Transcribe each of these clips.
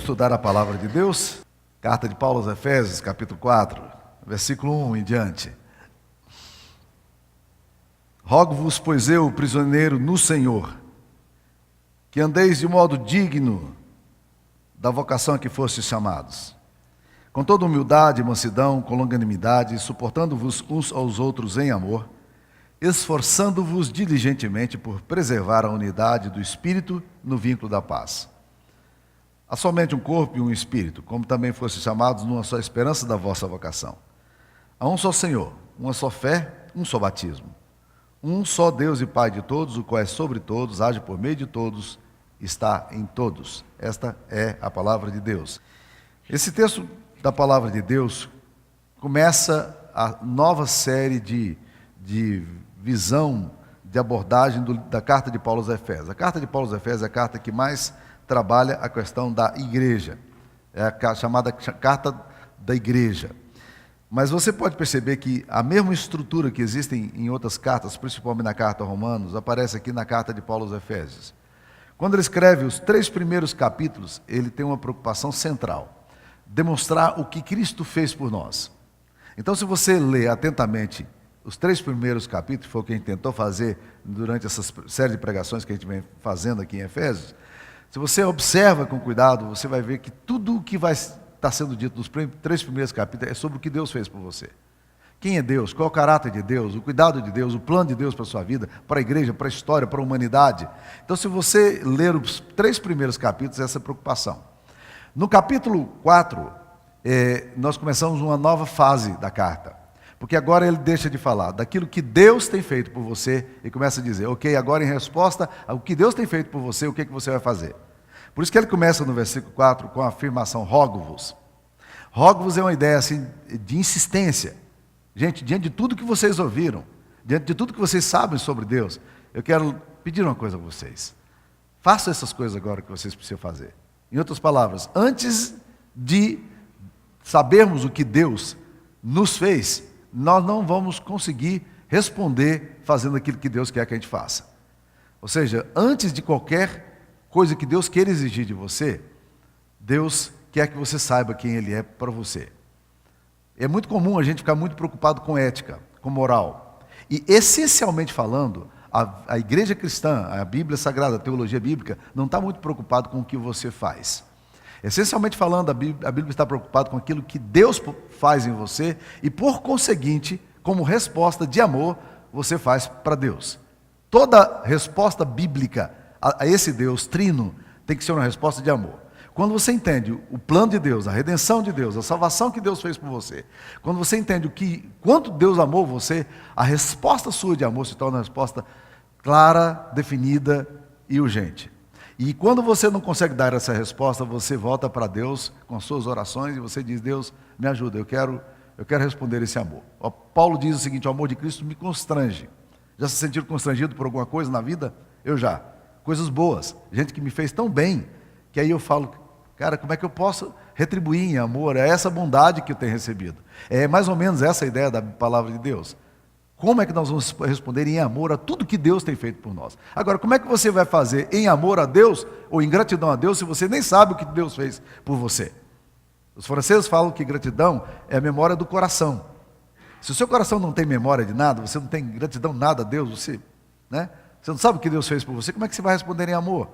estudar a palavra de Deus? Carta de Paulo aos Efésios, capítulo 4, versículo 1 em diante. Rogo-vos, pois eu, prisioneiro no Senhor, que andeis de modo digno da vocação a que fostes chamados, com toda humildade e mansidão, com longanimidade, suportando-vos uns aos outros em amor, esforçando-vos diligentemente por preservar a unidade do Espírito no vínculo da paz. Há somente um corpo e um Espírito, como também fostes chamados numa só esperança da vossa vocação. Há um só Senhor, uma só fé, um só batismo. Um só Deus e Pai de todos, o qual é sobre todos, age por meio de todos, está em todos. Esta é a palavra de Deus. Esse texto da palavra de Deus começa a nova série de visão, de abordagem da carta de Paulo aos Efésios. A carta de Paulo aos Efésios é a carta que mais trabalha a questão da igreja. É a chamada carta da igreja. Mas você pode perceber que a mesma estrutura que existe em outras cartas, principalmente na carta aos Romanos, aparece aqui na carta de Paulo aos Efésios. Quando ele escreve os 3 primeiros capítulos, ele tem uma preocupação central: demonstrar o que Cristo fez por nós. Então, se você ler atentamente os 3 primeiros capítulos, foi o que a gente tentou fazer durante essa série de pregações que a gente vem fazendo aqui em Efésios, se você observa com cuidado, você vai ver que tudo o que vai estar sendo dito nos 3 primeiros capítulos é sobre o que Deus fez por você. Quem é Deus? Qual é o caráter de Deus? O cuidado de Deus? O plano de Deus para a sua vida? Para a igreja? Para a história? Para a humanidade? Então, se você ler os 3 primeiros capítulos, essa é a preocupação. No capítulo 4, nós começamos uma nova fase da carta. Porque agora ele deixa de falar daquilo que Deus tem feito por você e começa a dizer, ok, agora em resposta ao que Deus tem feito por você, o que você vai fazer? Por isso que ele começa no versículo 4 com a afirmação, rogo-vos. Rogo-vos é uma ideia assim, de insistência. Gente, diante de tudo que vocês ouviram, diante de tudo que vocês sabem sobre Deus, eu quero pedir uma coisa a vocês. Façam essas coisas agora que vocês precisam fazer. Em outras palavras, antes de sabermos o que Deus nos fez, nós não vamos conseguir responder fazendo aquilo que Deus quer que a gente faça. Ou seja, antes de qualquer coisa que Deus queira exigir de você, Deus quer que você saiba quem Ele é para você. É muito comum a gente ficar muito preocupado com ética, com moral. E, essencialmente falando, a igreja cristã, a Bíblia Sagrada, a teologia bíblica, não está muito preocupado com o que você faz. Essencialmente falando, a Bíblia está preocupada com aquilo que Deus faz em você e, por conseguinte, como resposta de amor, você faz para Deus. Toda resposta bíblica a esse Deus trino tem que ser uma resposta de amor. Quando você entende o plano de Deus, a redenção de Deus, a salvação que Deus fez por você, quando você entende quanto Deus amou você, a resposta sua de amor se torna uma resposta clara, definida e urgente. E quando você não consegue dar essa resposta, você volta para Deus com as suas orações e você diz, Deus, me ajuda, eu quero responder esse amor. Paulo diz o seguinte, o amor de Cristo me constrange. Já se sentiram constrangido por alguma coisa na vida? Eu já. Coisas boas, gente que me fez tão bem, que aí eu falo, cara, como é que eu posso retribuir em amor? É essa bondade que eu tenho recebido. É mais ou menos essa a ideia da palavra de Deus. Como é que nós vamos responder em amor a tudo que Deus tem feito por nós? Agora, como é que você vai fazer em amor a Deus ou em gratidão a Deus se você nem sabe o que Deus fez por você? Os franceses falam que gratidão é a memória do coração. Se o seu coração não tem memória de nada, você não tem gratidão nada a Deus, você não sabe o que Deus fez por você, como é que você vai responder em amor?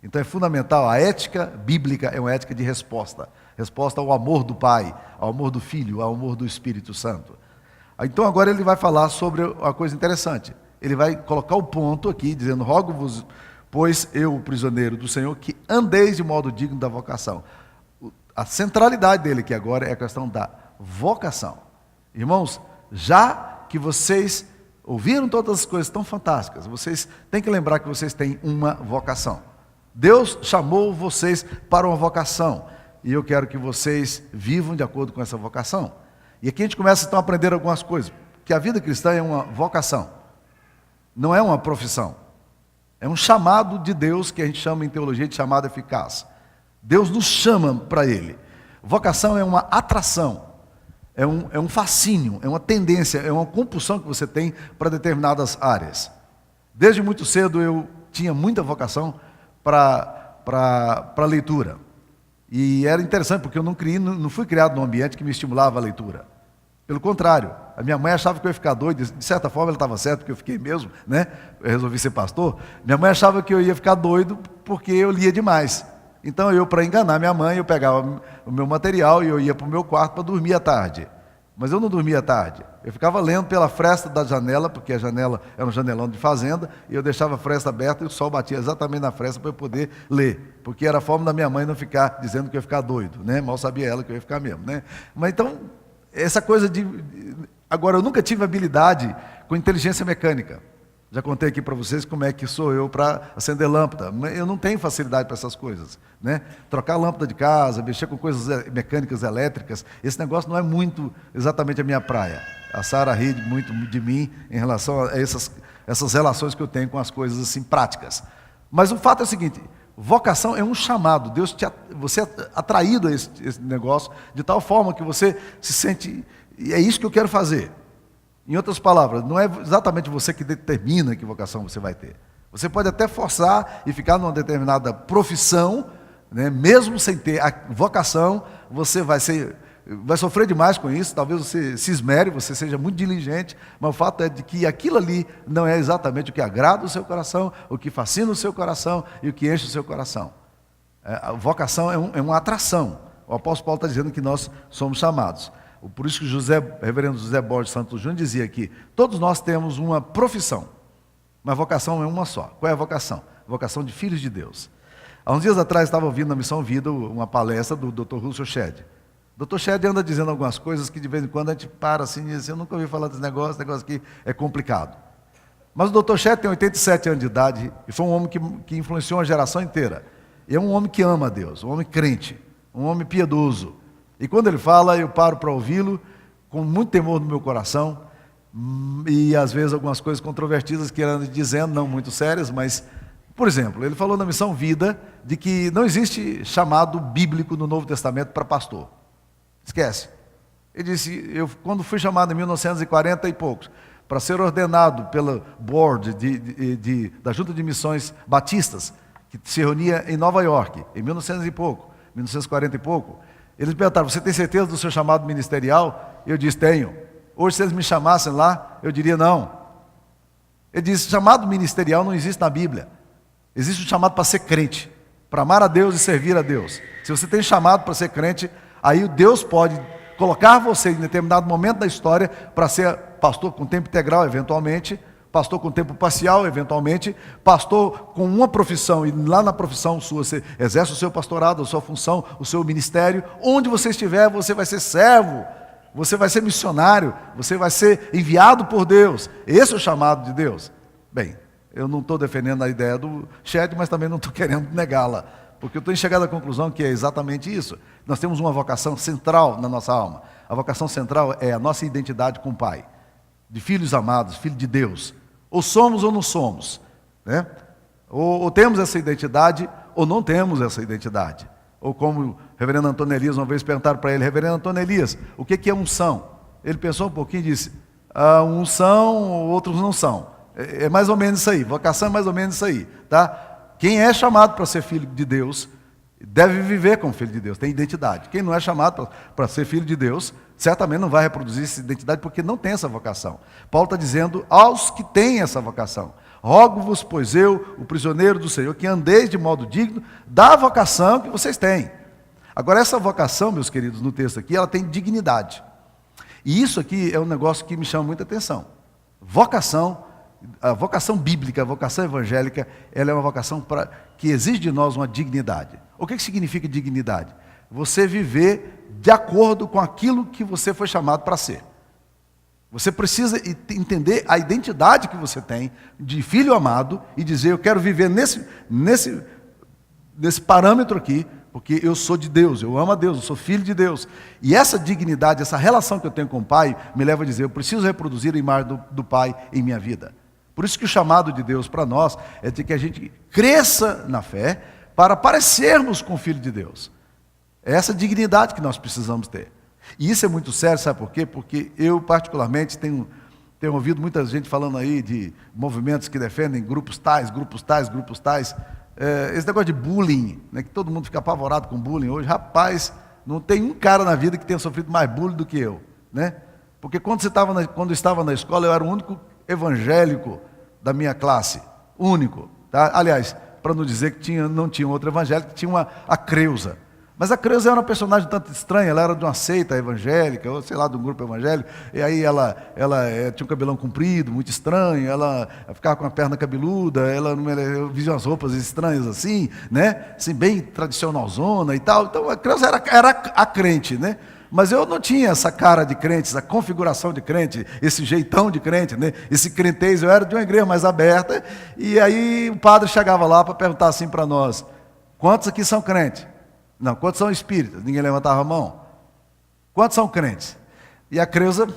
Então é fundamental, a ética bíblica é uma ética de resposta. Resposta ao amor do Pai, ao amor do Filho, ao amor do Espírito Santo. Então agora ele vai falar sobre uma coisa interessante. Ele vai colocar o ponto aqui, dizendo, rogo-vos, pois eu, prisioneiro do Senhor, que andeis de modo digno da vocação. A centralidade dele aqui agora é a questão da vocação. Irmãos, já que vocês ouviram todas as coisas tão fantásticas, vocês têm que lembrar que vocês têm uma vocação. Deus chamou vocês para uma vocação. E eu quero que vocês vivam de acordo com essa vocação. E aqui a gente começa então a aprender algumas coisas. Que a vida cristã é uma vocação. Não é uma profissão. É um chamado de Deus que a gente chama em teologia de chamado eficaz. Deus nos chama para Ele. Vocação é uma atração. É um fascínio, é uma tendência, é uma compulsão que você tem para determinadas áreas. Desde muito cedo eu tinha muita vocação para leitura. E era interessante, porque eu não fui criado num ambiente que me estimulava a leitura. Pelo contrário, a minha mãe achava que eu ia ficar doido, de certa forma ela estava certa, porque eu fiquei mesmo, né? Eu resolvi ser pastor. Minha mãe achava que eu ia ficar doido porque eu lia demais. Então para enganar minha mãe, eu pegava o meu material e eu ia para o meu quarto para dormir à tarde. Mas eu não dormia à tarde. Eu ficava lendo pela fresta da janela, porque a janela era um janelão de fazenda, e eu deixava a fresta aberta e o sol batia exatamente na fresta para eu poder ler. Porque era a forma da minha mãe não ficar dizendo que eu ia ficar doido, né? Mal sabia ela que eu ia ficar mesmo, né? Mas então, essa coisa de... Agora, eu nunca tive habilidade com inteligência mecânica. Já contei aqui para vocês como é que sou eu para acender lâmpada. Eu não tenho facilidade para essas coisas, né? Trocar lâmpada de casa, mexer com coisas mecânicas, elétricas, esse negócio não é muito exatamente a minha praia. A Sara ri muito de mim em relação a essas relações que eu tenho com as coisas assim práticas. Mas o fato é o seguinte: vocação é um chamado. Você é atraído a esse negócio de tal forma que você se sente, é isso que eu quero fazer. Em outras palavras, não é exatamente você que determina que vocação você vai ter. Você pode até forçar e ficar numa determinada profissão, né? Mesmo sem ter a vocação, você vai sofrer demais com isso, talvez você se esmere, você seja muito diligente, mas o fato é de que aquilo ali não é exatamente o que agrada o seu coração, o que fascina o seu coração e o que enche o seu coração. A vocação é uma atração. O apóstolo Paulo está dizendo que nós somos chamados. Por isso que o reverendo José Borges Santos Júnior dizia que todos nós temos uma profissão, mas vocação é uma só. Qual é a vocação? Vocação de filhos de Deus. Há uns dias atrás estava ouvindo na Missão Vida uma palestra do Dr. Russell Shedd. O Dr. Shedd anda dizendo algumas coisas que de vez em quando a gente para assim e diz: eu nunca ouvi falar desse negócio aqui é complicado. Mas o Dr. Shedd tem 87 anos de idade e foi um homem que influenciou uma geração inteira. E é um homem que ama a Deus, um homem crente, um homem piedoso. E quando ele fala, eu paro para ouvi-lo com muito temor no meu coração, e às vezes algumas coisas controvertidas que ele anda dizendo, não muito sérias, mas, por exemplo, ele falou na Missão Vida de que não existe chamado bíblico no Novo Testamento para pastor. Esquece. Ele disse: eu quando fui chamado em 1940 e poucos, para ser ordenado pela board da Junta de Missões Batistas, que se reunia em Nova York, em 1900 e pouco, 1940 e pouco, eles me perguntaram: você tem certeza do seu chamado ministerial? Eu disse: tenho. Hoje, se eles me chamassem lá, eu diria não. Ele disse: chamado ministerial não existe na Bíblia. Existe um chamado para ser crente, para amar a Deus e servir a Deus. Se você tem chamado para ser crente, aí Deus pode colocar você em determinado momento da história para ser pastor com tempo integral, eventualmente, pastor com tempo parcial, eventualmente, pastor com uma profissão, e lá na profissão sua você exerce o seu pastorado, a sua função, o seu ministério. Onde você estiver, você vai ser servo, você vai ser missionário, você vai ser enviado por Deus. Esse é o chamado de Deus. Bem, eu não estou defendendo a ideia do Shedd, mas também não estou querendo negá-la, porque eu estou chegando à conclusão que é exatamente isso. Nós temos uma vocação central na nossa alma. A vocação central é a nossa identidade com o Pai, de filhos amados, filho de Deus. Ou somos ou não somos, né? Ou temos essa identidade ou não temos essa identidade. Ou como o reverendo Antônio Elias, uma vez perguntaram para ele: reverendo Antônio Elias, o que é unção? Ele pensou um pouquinho e disse: uns são, outros não são. É mais ou menos isso aí, vocação é mais ou menos isso aí, tá? Quem é chamado para ser filho de Deus deve viver como filho de Deus, tem identidade. Quem não é chamado para ser filho de Deus, certamente não vai reproduzir essa identidade, porque não tem essa vocação. Paulo está dizendo aos que têm essa vocação: rogo-vos, pois eu, o prisioneiro do Senhor, que andeis de modo digno da vocação que vocês têm. Agora, essa vocação, meus queridos, no texto aqui, ela tem dignidade. E isso aqui é um negócio que me chama muita atenção. A vocação bíblica, a vocação evangélica, ela é uma vocação que exige de nós uma dignidade. O que significa dignidade? Você viver de acordo com aquilo que você foi chamado para ser. Você precisa entender a identidade que você tem de filho amado e dizer: eu quero viver nesse parâmetro aqui, porque eu sou de Deus, eu amo a Deus, eu sou filho de Deus. E essa dignidade, essa relação que eu tenho com o Pai, me leva a dizer: eu preciso reproduzir a imagem do Pai em minha vida. Por isso que o chamado de Deus para nós é de que a gente cresça na fé para parecermos com o Filho de Deus. É essa dignidade que nós precisamos ter. E isso é muito sério, sabe por quê? Porque eu particularmente tenho ouvido muita gente falando aí de movimentos que defendem grupos tais, grupos tais, grupos tais. esse negócio de bullying, né, que todo mundo fica apavorado com bullying hoje, rapaz, não tem um cara na vida que tenha sofrido mais bullying do que eu, né? Porque quando eu estava na escola, eu era o único evangélico da minha classe, único, tá? Aliás, para não dizer que não tinha outro evangélico, tinha a Creuza. Mas a Creuza era uma personagem tanto estranha, ela era de uma seita evangélica, ou sei lá, de um grupo evangélico, e aí ela tinha um cabelão comprido, muito estranho, ela ficava com a perna cabeluda, ela via umas roupas estranhas assim, né? Assim, bem tradicionalzona e tal. Então a Creuza era a crente, né? Mas eu não tinha essa cara de crente, essa configuração de crente, esse jeitão de crente, né? Esse crentez. Eu era de uma igreja mais aberta, e aí o padre chegava lá para perguntar assim para nós: quantos aqui são crentes? Não, quantos são espíritas? Ninguém levantava a mão. Quantos são crentes? E a Creuza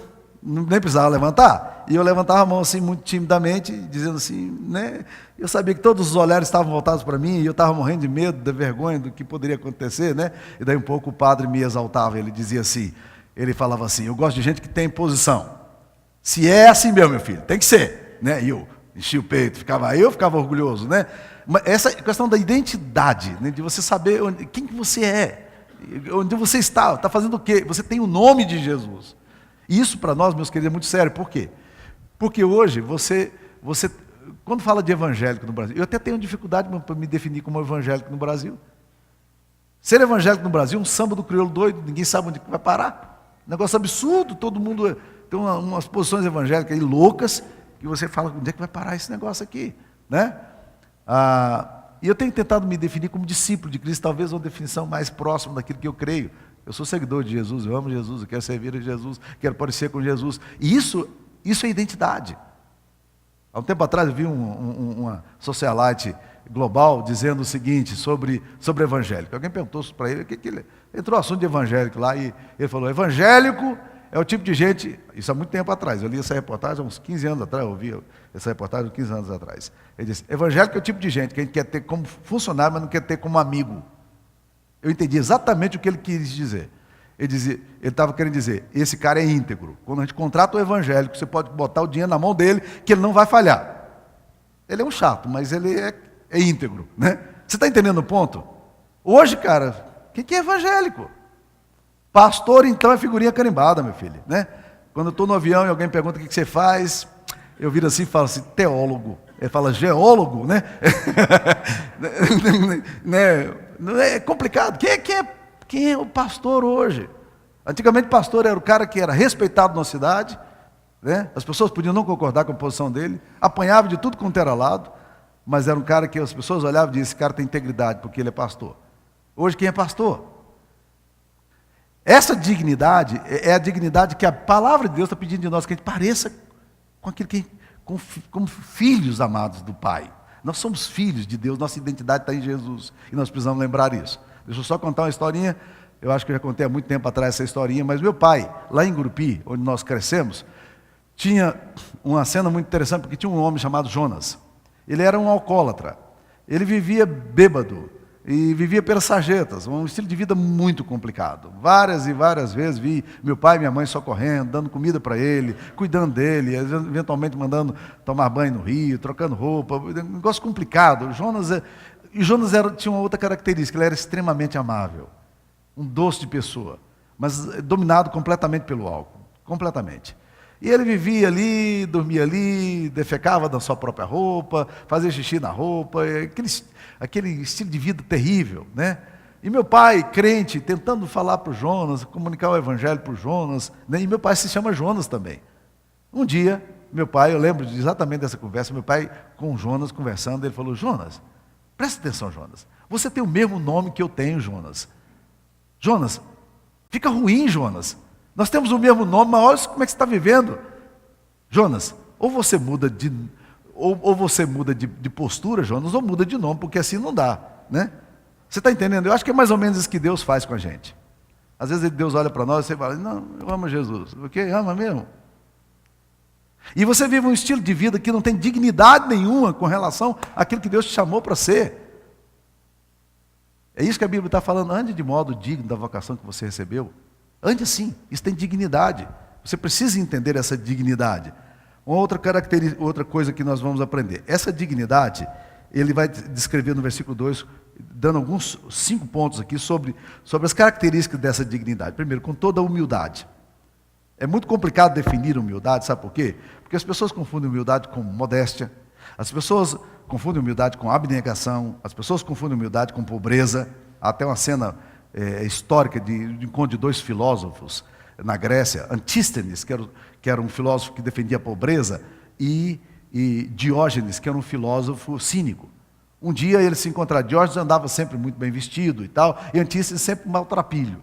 nem precisava levantar. E eu levantava a mão assim, muito timidamente, dizendo assim, né? Eu sabia que todos os olhares estavam voltados para mim, e eu estava morrendo de medo, de vergonha do que poderia acontecer, né? E daí um pouco o padre me exaltava, ele dizia assim, ele falava assim: eu gosto de gente que tem posição. Se é assim mesmo, meu filho, tem que ser, né? E eu enchia o peito, eu ficava orgulhoso, né? Mas essa questão da identidade, né? De você saber quem que você é, onde você está fazendo o quê? Você tem o nome de Jesus. E isso para nós, meus queridos, é muito sério. Por quê? Porque hoje você quando fala de evangélico no Brasil, eu até tenho dificuldade para me definir como evangélico no Brasil. Ser evangélico no Brasil é um samba do crioulo doido, ninguém sabe onde vai parar. Negócio absurdo, todo mundo tem umas posições evangélicas aí loucas, que você fala, onde é que vai parar esse negócio aqui, né? E eu tenho tentado me definir como discípulo de Cristo, talvez uma definição mais próxima daquilo que eu creio. Eu sou seguidor de Jesus, eu amo Jesus, eu quero servir a Jesus, quero parecer com Jesus. E isso é identidade. Há um tempo atrás eu vi uma socialite global dizendo o seguinte sobre evangélico. Alguém perguntou para ele, entrou o assunto de evangélico lá, e ele falou: evangélico é o tipo de gente, isso há muito tempo atrás, eu li essa reportagem há uns 15 anos atrás, eu ouvi essa reportagem há 15 anos atrás. Ele disse: evangélico é o tipo de gente que a gente quer ter como funcionário, mas não quer ter como amigo. Eu entendi exatamente o que ele quis dizer. Ele estava querendo dizer, esse cara é íntegro. Quando a gente contrata o evangélico, você pode botar o dinheiro na mão dele, que ele não vai falhar. Ele é um chato, mas ele é íntegro, né? Você está entendendo o ponto? Hoje, cara, o que é evangélico? Pastor, então, é figurinha carimbada, meu filho, né? Quando eu estou no avião e alguém pergunta o que você faz, eu viro assim e falo assim: teólogo. Ele fala geólogo, né? É complicado. Quem é o pastor hoje? Antigamente, pastor era o cara que era respeitado na cidade, né? As pessoas podiam não concordar com a posição dele, apanhava de tudo quanto era lado, mas era um cara que as pessoas olhavam e diziam: esse cara tem integridade, porque ele é pastor. Hoje, quem é pastor? Essa dignidade é a dignidade que a palavra de Deus está pedindo de nós, que a gente pareça com aquilo como filhos amados do Pai. Nós somos filhos de Deus, nossa identidade está em Jesus, e nós precisamos lembrar isso. Deixa eu só contar uma historinha, eu acho que eu já contei há muito tempo atrás essa historinha, mas meu pai, lá em Gurupi, onde nós crescemos, tinha uma cena muito interessante, porque tinha um homem chamado Jonas. Ele era um alcoólatra, ele vivia bêbado, e vivia pelas sarjetas, um estilo de vida muito complicado. Várias e várias vezes vi meu pai e minha mãe socorrendo, dando comida para ele, cuidando dele, eventualmente mandando tomar banho no rio, trocando roupa, um negócio complicado. Jonas tinha uma outra característica, ele era extremamente amável, um doce de pessoa, mas dominado completamente pelo álcool, completamente. E ele vivia ali, dormia ali, defecava da sua própria roupa, fazia xixi na roupa, aquele estilo de vida terrível, né? E meu pai, crente, tentando falar para o Jonas, comunicar o evangelho para o Jonas, né? E meu pai se chama Jonas também. Um dia, meu pai, eu lembro exatamente dessa conversa, meu pai com o Jonas conversando, ele falou: Jonas, presta atenção, Jonas, você tem o mesmo nome que eu tenho, Jonas. Jonas, fica ruim, Jonas. Nós temos o mesmo nome, mas olha como é que você está vivendo. Jonas, ou você muda de postura, Jonas, ou muda de nome, porque assim não dá, né? Você está entendendo? Eu acho que é mais ou menos isso que Deus faz com a gente. Às vezes Deus olha para nós e você fala: não, eu amo Jesus. O quê? Ama mesmo? E você vive um estilo de vida que não tem dignidade nenhuma com relação àquilo que Deus te chamou para ser. É isso que a Bíblia está falando. Ande de modo digno da vocação que você recebeu. Ande assim, isso tem dignidade. Você precisa entender essa dignidade. Outra coisa que nós vamos aprender. Essa dignidade, ele vai descrever no versículo 2, dando alguns 5 pontos aqui sobre as características dessa dignidade. Primeiro, com toda a humildade. É muito complicado definir humildade, sabe por quê? Porque as pessoas confundem humildade com modéstia, as pessoas confundem humildade com abnegação, as pessoas confundem humildade com pobreza. Há até uma cena histórica de encontro de 2 filósofos na Grécia, Antístenes, que era um filósofo que defendia a pobreza, e Diógenes, que era um filósofo cínico. Um dia eles se encontraram. Diógenes andava sempre muito bem vestido e tal, e Antístenes sempre maltrapilho.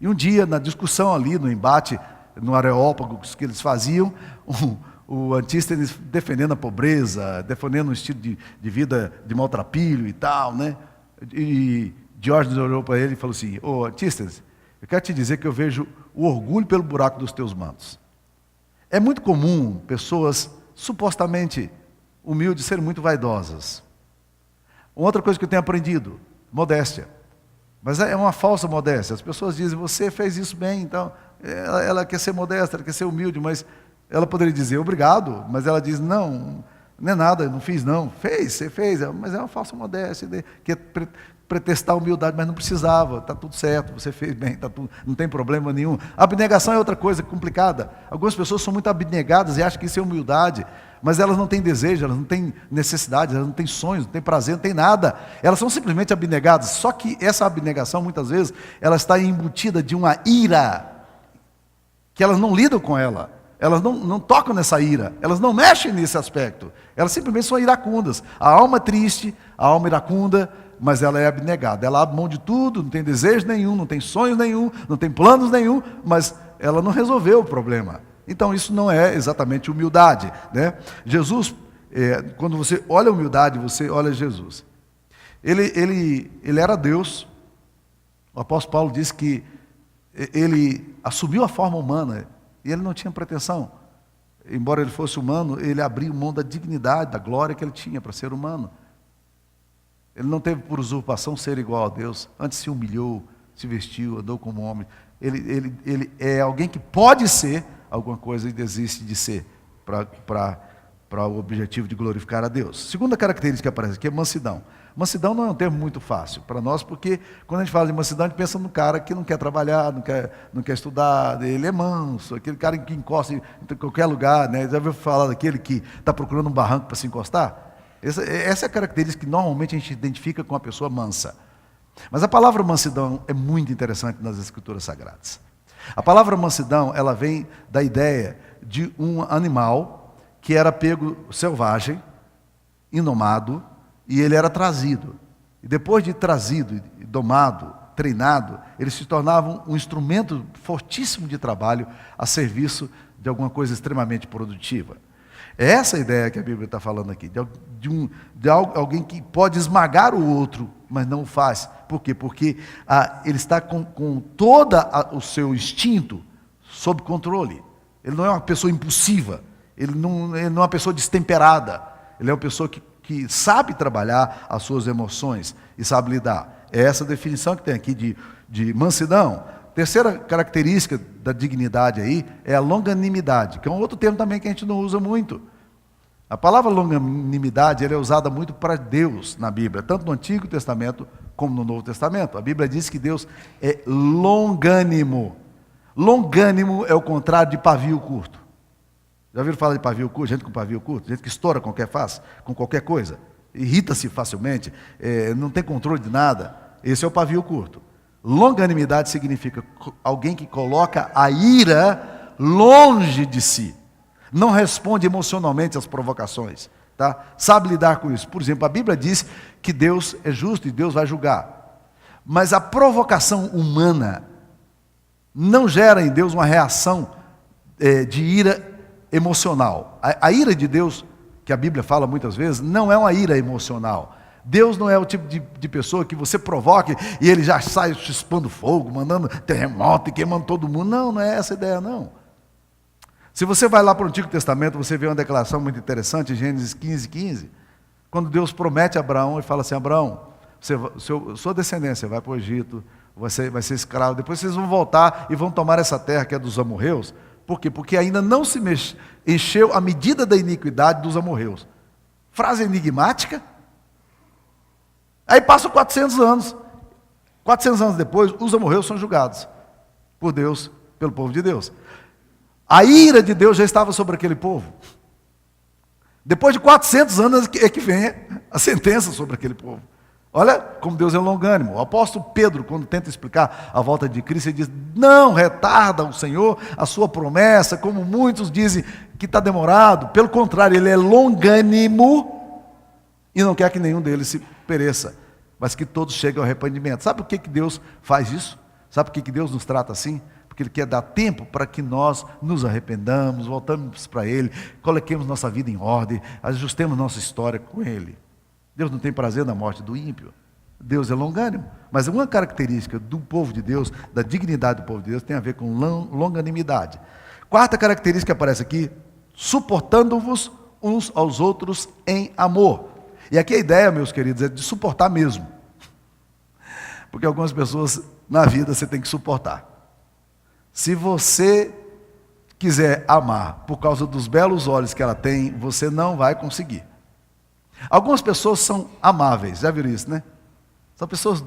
E um dia, na discussão ali, no embate, no areópago que eles faziam, o Antístenes defendendo a pobreza, defendendo um estilo de vida de maltrapilho e tal, né? E Diógenes olhou para ele e falou assim: ô Antístenes, eu quero te dizer que eu vejo o orgulho pelo buraco dos teus mantos. É muito comum pessoas supostamente humildes serem muito vaidosas. Outra coisa que eu tenho aprendido, modéstia. Mas é uma falsa modéstia. As pessoas dizem: você fez isso bem, então ela quer ser modesta, ela quer ser humilde, mas ela poderia dizer obrigado, mas ela diz: não é nada, eu não fiz não. Fez, você fez, mas é uma falsa modéstia, que é pretextar humildade, mas não precisava, está tudo certo, você fez bem, tá tudo, não tem problema nenhum. A abnegação é outra coisa complicada. Algumas pessoas são muito abnegadas e acham que isso é humildade, mas elas não têm desejo, elas não têm necessidade, elas não têm sonhos, não têm prazer, não têm nada. Elas são simplesmente abnegadas, só que essa abnegação, muitas vezes, ela está embutida de uma ira, que elas não lidam com ela. Elas não tocam nessa ira, elas não mexem nesse aspecto, elas simplesmente são iracundas. A alma é triste, a alma iracunda, mas ela é abnegada, ela abre mão de tudo, não tem desejo nenhum, não tem sonhos nenhum, não tem planos nenhum, mas ela não resolveu o problema. Então isso não é exatamente humildade, né? Jesus, quando você olha a humildade, você olha Jesus. Ele era Deus. O apóstolo Paulo diz que ele assumiu a forma humana, e ele não tinha pretensão. Embora ele fosse humano, ele abriu mão da dignidade, da glória que ele tinha para ser humano. Ele não teve por usurpação ser igual a Deus. Antes se humilhou, se vestiu, andou como homem. Ele é alguém que pode ser alguma coisa e desiste de ser para o objetivo de glorificar a Deus. Segunda característica que aparece aqui é mansidão. Mansidão não é um termo muito fácil para nós, porque quando a gente fala de mansidão, a gente pensa no cara que não quer trabalhar, não quer estudar, ele é manso, aquele cara que encosta em qualquer lugar, né? Já ouviu falar daquele que está procurando um barranco para se encostar? Essa é a característica que normalmente a gente identifica com uma pessoa mansa. Mas a palavra mansidão é muito interessante nas Escrituras Sagradas. A palavra mansidão, ela vem da ideia de um animal que era pego selvagem, inomado, e ele era trazido. E depois de trazido, domado, treinado, ele se tornava um instrumento fortíssimo de trabalho a serviço de alguma coisa extremamente produtiva. É essa a ideia que a Bíblia está falando aqui, de alguém que pode esmagar o outro, mas não o faz. Por quê? Porque ele está com todo o seu instinto sob controle. Ele não é uma pessoa impulsiva, ele não é uma pessoa destemperada, ele é uma pessoa que sabe trabalhar as suas emoções e sabe lidar. É essa definição que tem aqui de mansidão. Terceira característica da dignidade aí é a longanimidade, que é um outro termo também que a gente não usa muito. A palavra longanimidade ela é usada muito para Deus na Bíblia, tanto no Antigo Testamento como no Novo Testamento. A Bíblia diz que Deus é longânimo. Longânimo é o contrário de pavio curto. Já ouviram falar de pavio curto? Gente com pavio curto, gente que estoura com qualquer coisa, irrita-se facilmente, não tem controle de nada. Esse é o pavio curto. Longanimidade significa alguém que coloca a ira longe de si, não responde emocionalmente às provocações, tá? Sabe lidar com isso. Por exemplo, a Bíblia diz que Deus é justo e Deus vai julgar, mas a provocação humana não gera em Deus uma reação de ira emocional. A ira de Deus, que a Bíblia fala muitas vezes, não é uma ira emocional. Deus não é o tipo de pessoa que você provoque e ele já sai chispando fogo, mandando terremoto e queimando todo mundo. Não é essa a ideia, não. Se você vai lá para o Antigo Testamento, você vê uma declaração muito interessante, em Gênesis 15:15, quando Deus promete a Abraão e fala assim: Abraão, sua descendência vai para o Egito, vai ser escravo, depois vocês vão voltar e vão tomar essa terra que é dos amorreus. Por quê? Porque ainda não se encheu a medida da iniquidade dos amorreus. Frase enigmática, Aí passam 400 anos. 400 anos depois, Uza morreu, são julgados por Deus, pelo povo de Deus. A ira de Deus já estava sobre aquele povo. Depois de 400 anos é que vem a sentença sobre aquele povo. Olha como Deus é longânimo. O apóstolo Pedro, quando tenta explicar a volta de Cristo, ele diz: não retarda o Senhor a sua promessa, como muitos dizem que está demorado. Pelo contrário, ele é longânimo e não quer que nenhum deles se pereça, mas que todos cheguem ao arrependimento. Sabe por que Deus faz isso? Sabe por que Deus nos trata assim? Porque Ele quer dar tempo para que nós nos arrependamos, voltamos para Ele, coloquemos nossa vida em ordem, ajustemos nossa história com Ele. Deus não tem prazer na morte do ímpio. Deus é longânimo. Mas uma característica do povo de Deus, da dignidade do povo de Deus, tem a ver com longanimidade. Quarta característica que aparece aqui: suportando-vos uns aos outros em amor. E aqui a ideia, meus queridos, é de suportar mesmo. Porque algumas pessoas na vida você tem que suportar. Se você quiser amar por causa dos belos olhos que ela tem, você não vai conseguir. Algumas pessoas são amáveis, já viram isso, né? São pessoas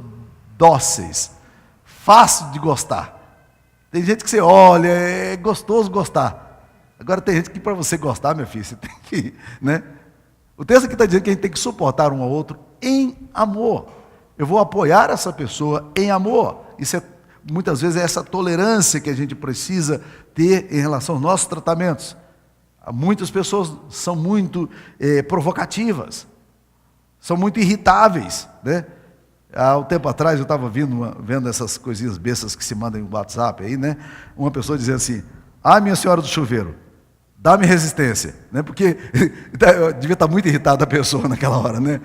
dóceis, fácil de gostar. Tem gente que você olha, é gostoso gostar. Agora tem gente que para você gostar, meu filho, você tem que, né? O texto aqui está dizendo que a gente tem que suportar um ao outro em amor. Eu vou apoiar essa pessoa em amor. Isso é, muitas vezes, é essa tolerância que a gente precisa ter em relação aos nossos tratamentos. Muitas pessoas são muito provocativas, são muito irritáveis, né? Há um tempo atrás eu estava vendo essas coisinhas bestas que se mandam no WhatsApp aí, né? Uma pessoa dizendo assim: ah, minha senhora do chuveiro, dá-me resistência, né? Porque eu devia estar muito irritado a pessoa naquela hora, né?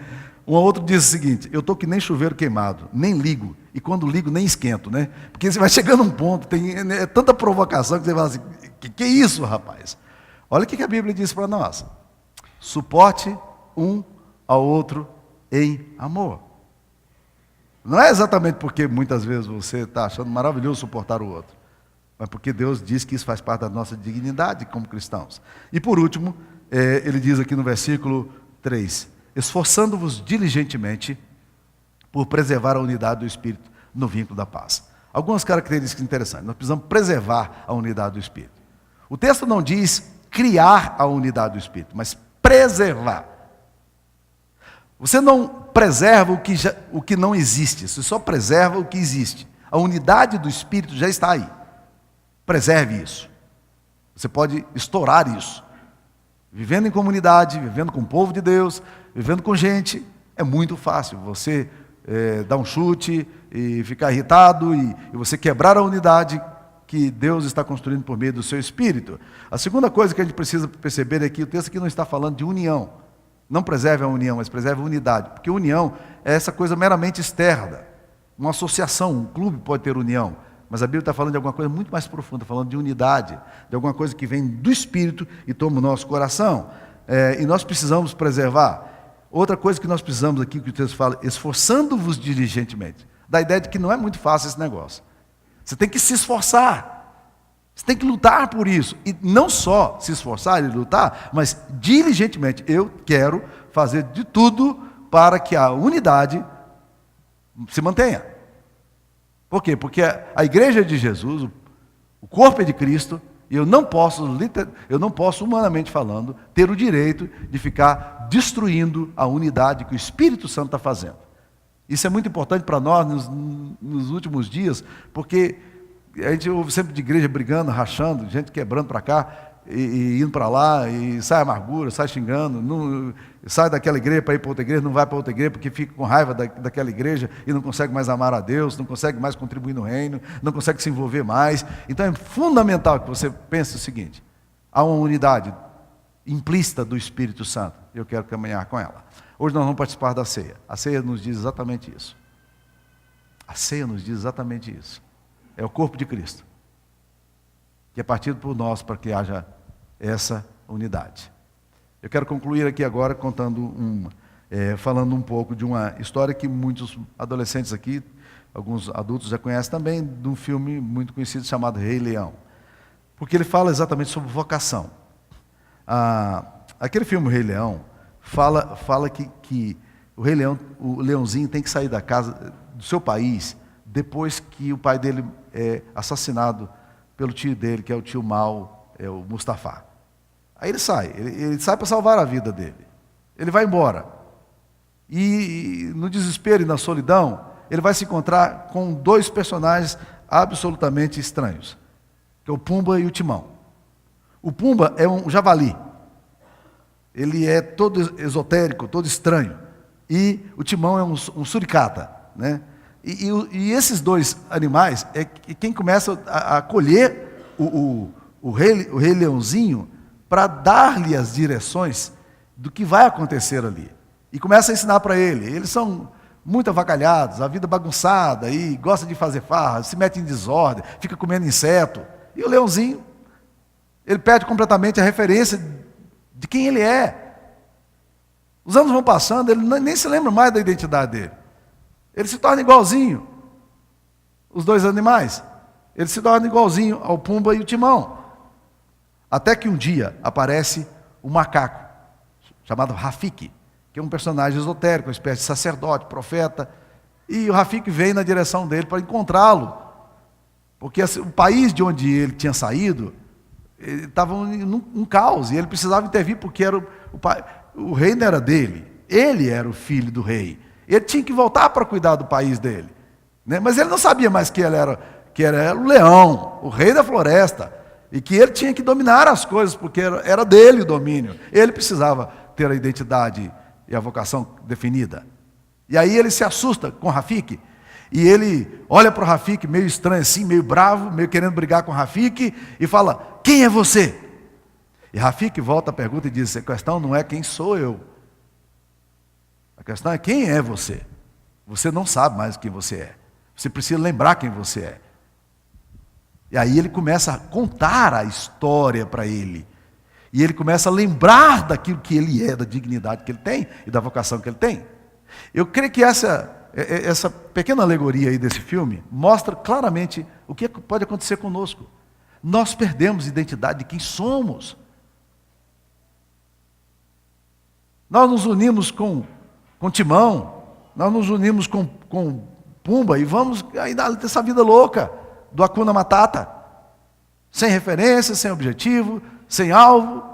Um outro diz o seguinte: eu estou que nem chuveiro queimado, nem ligo, e quando ligo nem esquento, né? Porque você vai chegando a um ponto, tem tanta provocação que você fala assim: que é isso, rapaz? Olha o que a Bíblia diz para nós: suporte um ao outro em amor. Não é exatamente porque muitas vezes você está achando maravilhoso suportar o outro, mas porque Deus diz que isso faz parte da nossa dignidade como cristãos. E por último, ele diz aqui no versículo 3: esforçando-vos diligentemente por preservar a unidade do Espírito no vínculo da paz. Algumas características interessantes. Nós precisamos preservar a unidade do Espírito. O texto não diz criar a unidade do Espírito, mas preservar. Você não preserva o que não existe, você só preserva o que existe. A unidade do Espírito já está aí. Preserve isso. Você pode estourar isso. Vivendo em comunidade, vivendo com o povo de Deus, vivendo com gente, é muito fácil você dar um chute e ficar irritado e você quebrar a unidade que Deus está construindo por meio do seu Espírito. A segunda coisa que a gente precisa perceber é que o texto aqui não está falando de união. Não preserve a união, mas preserve a unidade. Porque união é essa coisa meramente externa. Uma associação, um clube pode ter união. Mas a Bíblia está falando de alguma coisa muito mais profunda, falando de unidade, de alguma coisa que vem do Espírito e toma o nosso coração. E nós precisamos preservar. Outra coisa que nós precisamos aqui, que o texto fala: esforçando-vos diligentemente. Dá a ideia de que não é muito fácil esse negócio. Você tem que se esforçar. Você tem que lutar por isso. E não só se esforçar e lutar, mas diligentemente. Eu quero fazer de tudo para que a unidade se mantenha. Por quê? Porque a igreja é de Jesus, o corpo é de Cristo, e eu não posso, humanamente falando, ter o direito de ficar destruindo a unidade que o Espírito Santo está fazendo. Isso é muito importante para nós nos últimos dias, porque a gente ouve sempre de igreja brigando, rachando, gente quebrando para cá e indo para lá, e sai amargura, sai xingando, sai daquela igreja para ir para outra igreja, não vai para outra igreja porque fica com raiva daquela igreja e não consegue mais amar a Deus, não consegue mais contribuir no reino, não consegue se envolver mais. Então é fundamental que você pense o seguinte: há uma unidade implícita do Espírito Santo, eu quero caminhar com ela. Hoje nós vamos participar da ceia. A ceia nos diz exatamente isso. A ceia nos diz exatamente isso. É o corpo de Cristo, que é partido por nós para que haja essa unidade. Eu quero concluir aqui agora falando um pouco de uma história que muitos adolescentes aqui, alguns adultos já conhecem também, de um filme muito conhecido chamado Rei Leão. Porque ele fala exatamente sobre vocação. Aquele filme Rei Leão fala que o leãozinho tem que sair da casa, do seu país, depois que o pai dele é assassinado pelo tio dele, que é o tio mau, é o Mustafá. Aí ele sai para salvar a vida dele. Ele vai embora. E no desespero e na solidão, ele vai se encontrar com dois personagens absolutamente estranhos, que é o Pumba e o Timão. O Pumba é um javali. Ele é todo esotérico, todo estranho. E o Timão é um suricata, né? E esses dois animais é quem começa a colher o rei leãozinho para dar-lhe as direções do que vai acontecer ali. E começa a ensinar para ele. Eles são muito avacalhados, a vida bagunçada, e gosta de fazer farra, se mete em desordem, fica comendo inseto. E o leãozinho, ele perde completamente a referência de quem ele é. Os anos vão passando, ele nem se lembra mais da identidade dele. Ele se torna igualzinho, os dois animais. Ele se torna igualzinho ao Pumba e o Timão. Até que um dia aparece um macaco, chamado Rafiki, que é um personagem esotérico, uma espécie de sacerdote, profeta. E o Rafiki vem na direção dele para encontrá-lo. Porque o país de onde ele tinha saído estava num caos, e ele precisava intervir porque o reino era dele. Ele era o filho do rei. Ele tinha que voltar para cuidar do país dele, né? Mas ele não sabia mais que ele era o leão, o rei da floresta, e que ele tinha que dominar as coisas, porque era dele o domínio. Ele precisava ter a identidade e a vocação definida. E aí ele se assusta com o Rafiki, e ele olha para o Rafiki meio estranho assim, meio bravo, meio querendo brigar com o Rafiki, e fala: quem é você? E Rafiki volta a pergunta e diz: a questão não é quem sou eu. A questão é quem é você. Você não sabe mais quem você é. Você precisa lembrar quem você é. E aí ele começa a contar a história para ele. E ele começa a lembrar daquilo que ele é, da dignidade que ele tem e da vocação que ele tem. Eu creio que essa pequena alegoria aí desse filme mostra claramente o que pode acontecer conosco. Nós perdemos a identidade de quem somos. Nós nos unimos com Timão, nós nos unimos com Pumba e vamos ainda ter essa vida louca do Hakuna Matata, sem referência, sem objetivo, sem alvo,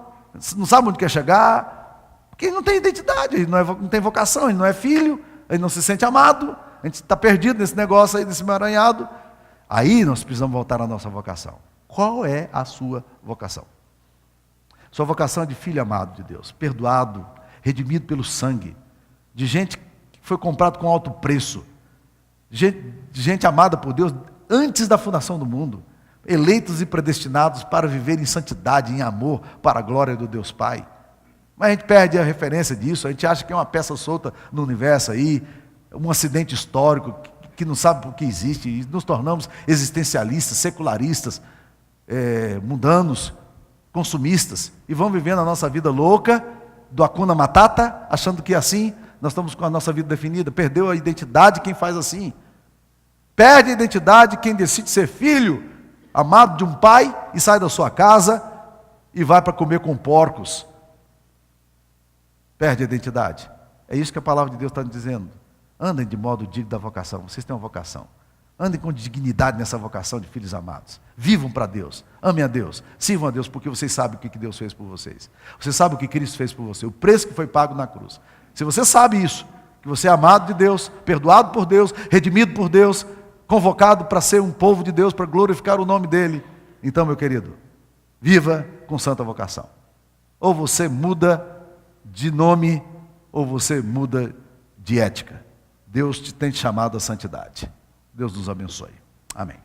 não sabe onde quer chegar, porque não tem identidade, ele não tem vocação, ele não é filho, ele não se sente amado, a gente está perdido nesse negócio aí, nesse emaranhado. Aí nós precisamos voltar à nossa vocação. Qual é a sua vocação? Sua vocação é de filho amado de Deus, perdoado, redimido pelo sangue, de gente que foi comprado com alto preço, de gente amada por Deus antes da fundação do mundo, eleitos e predestinados para viver em santidade, em amor, para a glória do Deus Pai. Mas a gente perde a referência disso, a gente acha que é uma peça solta no universo aí, um acidente histórico que não sabe por que existe, e nos tornamos existencialistas, secularistas, mundanos, consumistas, e vamos vivendo a nossa vida louca, do Hakuna Matata, achando que assim nós estamos com a nossa vida definida. Perdeu a identidade quem faz assim. Perde a identidade quem decide ser filho amado de um pai e sai da sua casa e vai para comer com porcos. Perde a identidade. É isso que a palavra de Deus está dizendo. Andem de modo digno da vocação. Vocês têm uma vocação. Andem com dignidade nessa vocação de filhos amados. Vivam para Deus. Amem a Deus. Sirvam a Deus, porque vocês sabem o que Deus fez por vocês. Você sabe o que Cristo fez por você. O preço que foi pago na cruz. Se você sabe isso, que você é amado de Deus, perdoado por Deus, redimido por Deus, convocado para ser um povo de Deus, para glorificar o nome dEle, então, meu querido, viva com santa vocação. Ou você muda de nome, ou você muda de ética. Deus te tem chamado à santidade. Deus nos abençoe. Amém.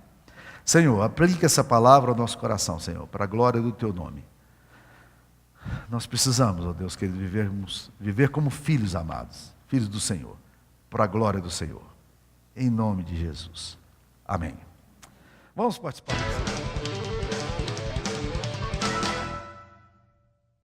Senhor, aplica essa palavra ao nosso coração, Senhor, para a glória do Teu nome. Nós precisamos, ó Deus, querido, viver como filhos amados, filhos do Senhor, para a glória do Senhor. Em nome de Jesus. Amém. Vamos participar.